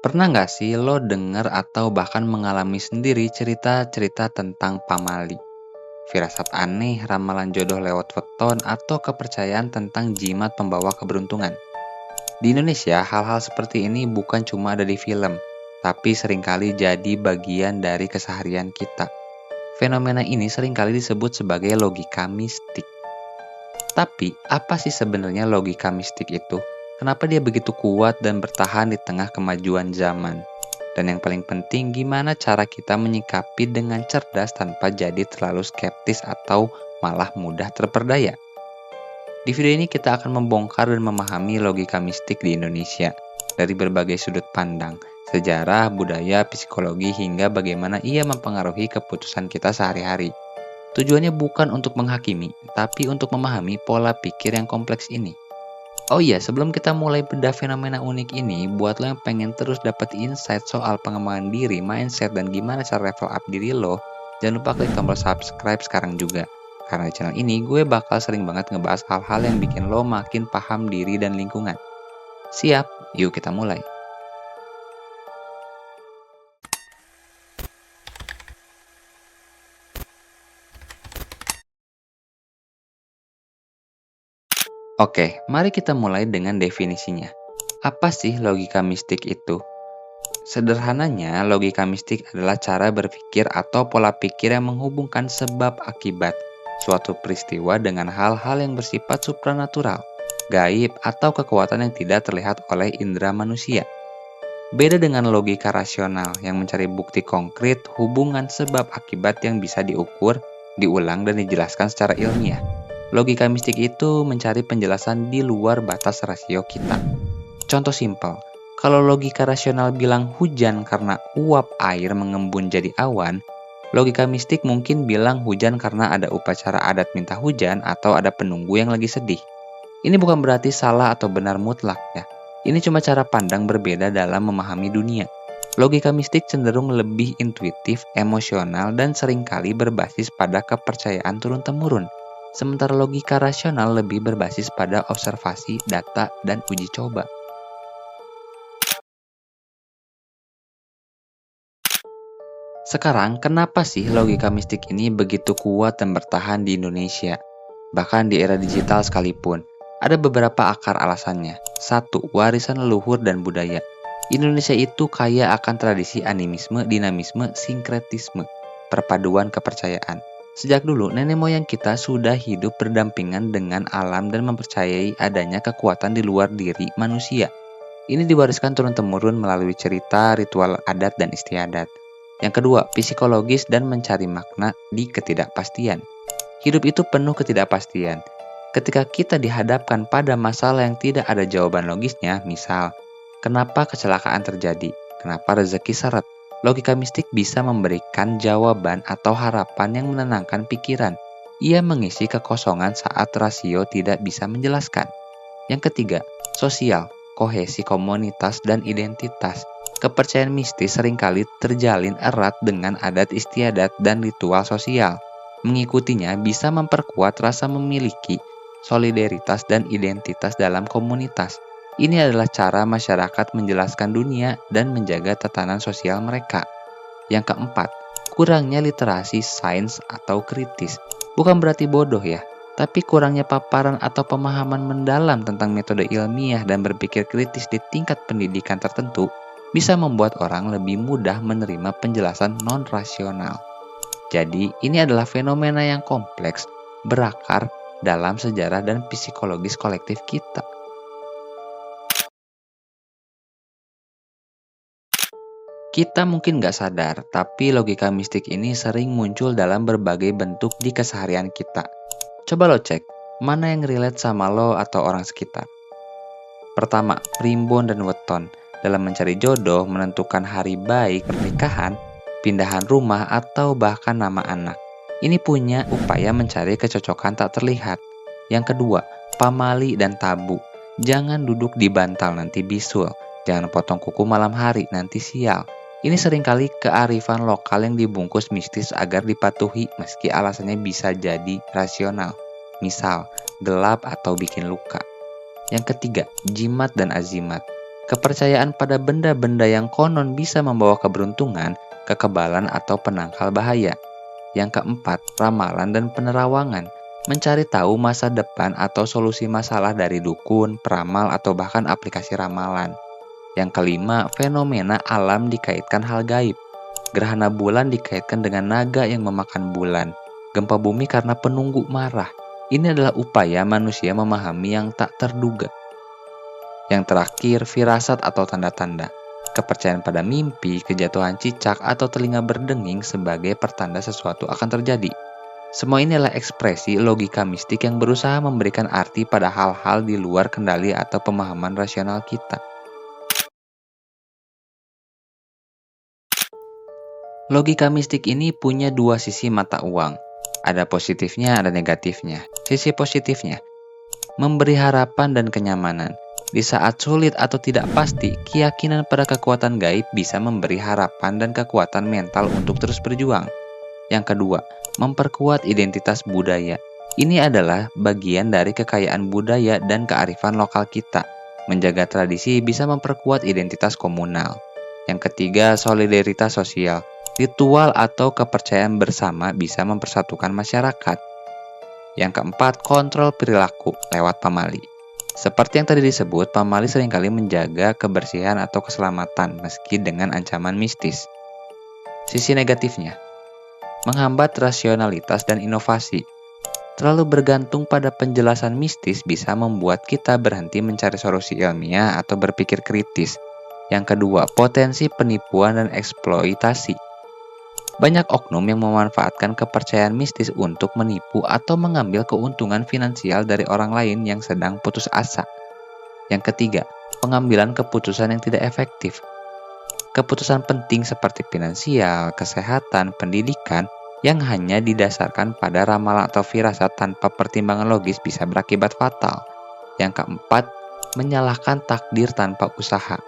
Pernah nggak sih lo denger atau bahkan mengalami sendiri cerita-cerita tentang pamali? Firasat aneh, ramalan jodoh lewat weton, atau kepercayaan tentang jimat pembawa keberuntungan? Di Indonesia, hal-hal seperti ini bukan cuma ada di film, tapi seringkali jadi bagian dari keseharian kita. Fenomena ini seringkali disebut sebagai logika mistik. Tapi, apa sih sebenarnya logika mistik itu? Kenapa dia begitu kuat dan bertahan di tengah kemajuan zaman? Dan yang paling penting, gimana cara kita menyikapi dengan cerdas tanpa jadi terlalu skeptis atau malah mudah terperdaya? Di video ini kita akan membongkar dan memahami logika mistik di Indonesia dari berbagai sudut pandang, sejarah, budaya, psikologi, hingga bagaimana ia mempengaruhi keputusan kita sehari-hari. Tujuannya bukan untuk menghakimi, tapi untuk memahami pola pikir yang kompleks ini. Oh iya, sebelum kita mulai bedah fenomena unik ini, buat lo yang pengen terus dapat insight soal pengembangan diri, mindset, dan gimana cara level up diri lo, jangan lupa klik tombol subscribe sekarang juga. Karena di channel ini, gue bakal sering banget ngebahas hal-hal yang bikin lo makin paham diri dan lingkungan. Siap, yuk kita mulai. Oke, mari kita mulai dengan definisinya. Apa sih logika mistik itu? Sederhananya, logika mistik adalah cara berpikir atau pola pikir yang menghubungkan sebab akibat suatu peristiwa dengan hal-hal yang bersifat supranatural, gaib, atau kekuatan yang tidak terlihat oleh indera manusia. Beda dengan logika rasional yang mencari bukti konkret hubungan sebab akibat yang bisa diukur, diulang, dan dijelaskan secara ilmiah. Logika mistik itu mencari penjelasan di luar batas rasio kita. Contoh simpel, kalau logika rasional bilang hujan karena uap air mengembun jadi awan, logika mistik mungkin bilang hujan karena ada upacara adat minta hujan atau ada penunggu yang lagi sedih. Ini bukan berarti salah atau benar mutlak ya. Ini cuma cara pandang berbeda dalam memahami dunia. Logika mistik cenderung lebih intuitif, emosional, dan seringkali berbasis pada kepercayaan turun-temurun. Sementara logika rasional lebih berbasis pada observasi, data, dan uji coba. Sekarang, kenapa sih logika mistik ini begitu kuat dan bertahan di Indonesia? Bahkan di era digital sekalipun, ada beberapa akar alasannya. 1. Warisan leluhur dan budaya. Indonesia itu kaya akan tradisi animisme, dinamisme, sinkretisme, perpaduan kepercayaan. Sejak dulu, nenek moyang kita sudah hidup berdampingan dengan alam dan mempercayai adanya kekuatan di luar diri manusia. Ini diwariskan turun-temurun melalui cerita, ritual adat, dan istiadat. Yang kedua, psikologis dan mencari makna di ketidakpastian. Hidup itu penuh ketidakpastian. Ketika kita dihadapkan pada masalah yang tidak ada jawaban logisnya, misal, kenapa kecelakaan terjadi? Kenapa rezeki seret? Logika mistik bisa memberikan jawaban atau harapan yang menenangkan pikiran. Ia mengisi kekosongan saat rasio tidak bisa menjelaskan. Yang ketiga, sosial, kohesi komunitas dan identitas. Kepercayaan mistis seringkali terjalin erat dengan adat istiadat dan ritual sosial. Mengikutinya bisa memperkuat rasa memiliki, solidaritas, dan identitas dalam komunitas. Ini adalah cara masyarakat menjelaskan dunia dan menjaga tatanan sosial mereka. Yang keempat, kurangnya literasi sains atau kritis. Bukan berarti bodoh ya, tapi kurangnya paparan atau pemahaman mendalam tentang metode ilmiah dan berpikir kritis di tingkat pendidikan tertentu bisa membuat orang lebih mudah menerima penjelasan non-rasional. Jadi, ini adalah fenomena yang kompleks, berakar dalam sejarah dan psikologis kolektif kita. Kita mungkin nggak sadar, tapi logika mistik ini sering muncul dalam berbagai bentuk di keseharian kita. Coba lo cek, mana yang relate sama lo atau orang sekitar. Pertama, primbon dan weton. Dalam mencari jodoh, menentukan hari baik pernikahan, pindahan rumah, atau bahkan nama anak. Ini punya upaya mencari kecocokan tak terlihat. Yang kedua, pamali dan tabu. Jangan duduk di bantal nanti bisul. Jangan potong kuku malam hari nanti sial. Ini seringkali kearifan lokal yang dibungkus mistis agar dipatuhi meski alasannya bisa jadi rasional. Misal, gelap atau bikin luka. Yang ketiga, jimat dan azimat. Kepercayaan pada benda-benda yang konon bisa membawa keberuntungan, kekebalan, atau penangkal bahaya. Yang keempat, ramalan dan penerawangan. Mencari tahu masa depan atau solusi masalah dari dukun, peramal, atau bahkan aplikasi ramalan. Yang kelima, fenomena alam dikaitkan hal gaib. Gerhana bulan dikaitkan dengan naga yang memakan bulan. Gempa bumi karena penunggu marah. Ini adalah upaya manusia memahami yang tak terduga. Yang terakhir, firasat atau tanda-tanda. Kepercayaan pada mimpi, kejatuhan cicak, atau telinga berdenging sebagai pertanda sesuatu akan terjadi. Semua ini adalah ekspresi logika mistik yang berusaha memberikan arti pada hal-hal di luar kendali atau pemahaman rasional kita. Logika mistik ini punya dua sisi mata uang. Ada positifnya, ada negatifnya. Sisi positifnya, memberi harapan dan kenyamanan. Di saat sulit atau tidak pasti, keyakinan pada kekuatan gaib bisa memberi harapan dan kekuatan mental untuk terus berjuang. Yang kedua, memperkuat identitas budaya. Ini adalah bagian dari kekayaan budaya dan kearifan lokal kita. Menjaga tradisi bisa memperkuat identitas komunal. Yang ketiga, solidaritas sosial. Ritual atau kepercayaan bersama bisa mempersatukan masyarakat. Yang keempat, kontrol perilaku lewat pamali. Seperti yang tadi disebut, pamali seringkali menjaga kebersihan atau keselamatan meski dengan ancaman mistis. Sisi negatifnya, menghambat rasionalitas dan inovasi. Terlalu bergantung pada penjelasan mistis bisa membuat kita berhenti mencari solusi ilmiah atau berpikir kritis. Yang kedua, potensi penipuan dan eksploitasi. Banyak oknum yang memanfaatkan kepercayaan mistis untuk menipu atau mengambil keuntungan finansial dari orang lain yang sedang putus asa. Yang ketiga, pengambilan keputusan yang tidak efektif. Keputusan penting seperti finansial, kesehatan, pendidikan yang hanya didasarkan pada ramalan atau firasat tanpa pertimbangan logis bisa berakibat fatal. Yang keempat, menyalahkan takdir tanpa usaha.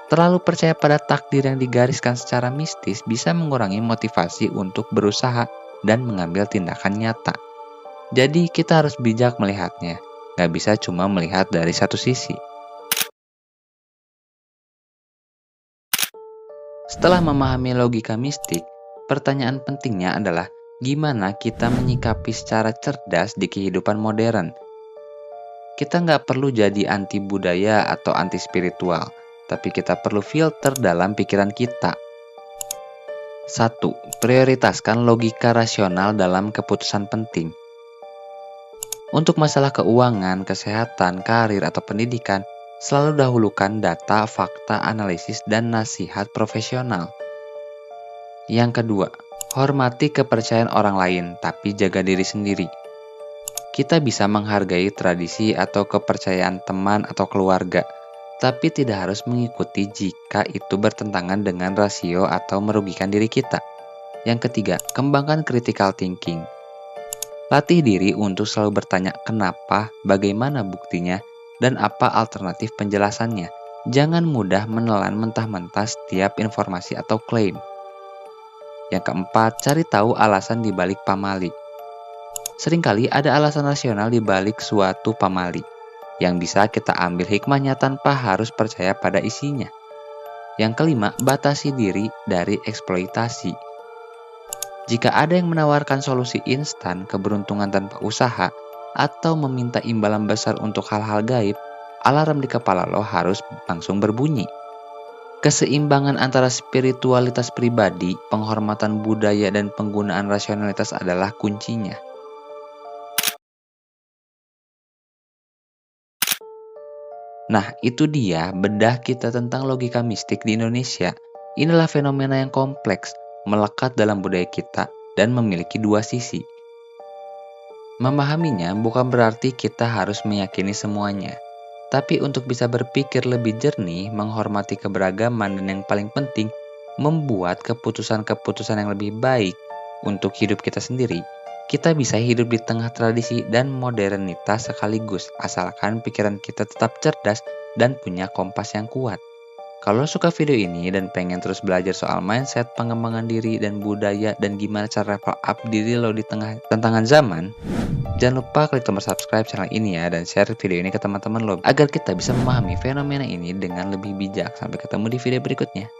Terlalu percaya pada takdir yang digariskan secara mistis bisa mengurangi motivasi untuk berusaha dan mengambil tindakan nyata. Jadi kita harus bijak melihatnya, nggak bisa cuma melihat dari satu sisi. Setelah memahami logika mistik, pertanyaan pentingnya adalah gimana kita menyikapi secara cerdas di kehidupan modern. Kita nggak perlu jadi anti budaya atau anti spiritual, tapi kita perlu filter dalam pikiran kita. 1. Prioritaskan logika rasional dalam keputusan penting. Untuk masalah keuangan, kesehatan, karir, atau pendidikan, selalu dahulukan data, fakta, analisis, dan nasihat profesional. Yang kedua, hormati kepercayaan orang lain, tapi jaga diri sendiri. Kita bisa menghargai tradisi atau kepercayaan teman atau keluarga, tapi tidak harus mengikuti jika itu bertentangan dengan rasio atau merugikan diri kita. Yang ketiga, kembangkan critical thinking. Latih diri untuk selalu bertanya kenapa, bagaimana buktinya, dan apa alternatif penjelasannya. Jangan mudah menelan mentah-mentah setiap informasi atau klaim. Yang keempat, cari tahu alasan di balik pamali. Seringkali ada alasan rasional di balik suatu pamali yang bisa kita ambil hikmahnya tanpa harus percaya pada isinya. Yang kelima, batasi diri dari eksploitasi. Jika ada yang menawarkan solusi instan, keberuntungan tanpa usaha, atau meminta imbalan besar untuk hal-hal gaib, alarm di kepala lo harus langsung berbunyi. Keseimbangan antara spiritualitas pribadi, penghormatan budaya, dan penggunaan rasionalitas adalah kuncinya. Nah, itu dia bedah kita tentang logika mistik di Indonesia. Inilah fenomena yang kompleks, melekat dalam budaya kita, dan memiliki dua sisi. Memahaminya bukan berarti kita harus meyakini semuanya. Tapi untuk bisa berpikir lebih jernih, menghormati keberagaman, dan yang paling penting, membuat keputusan-keputusan yang lebih baik untuk hidup kita sendiri, kita bisa hidup di tengah tradisi dan modernitas sekaligus, asalkan pikiran kita tetap cerdas dan punya kompas yang kuat. Kalau suka video ini dan pengen terus belajar soal mindset, pengembangan diri, dan budaya, dan gimana cara level up diri lo di tengah tantangan zaman, Jangan lupa klik tombol subscribe channel ini ya, dan share video ini ke teman-teman lo, agar kita bisa memahami fenomena ini dengan lebih bijak. Sampai ketemu di video berikutnya.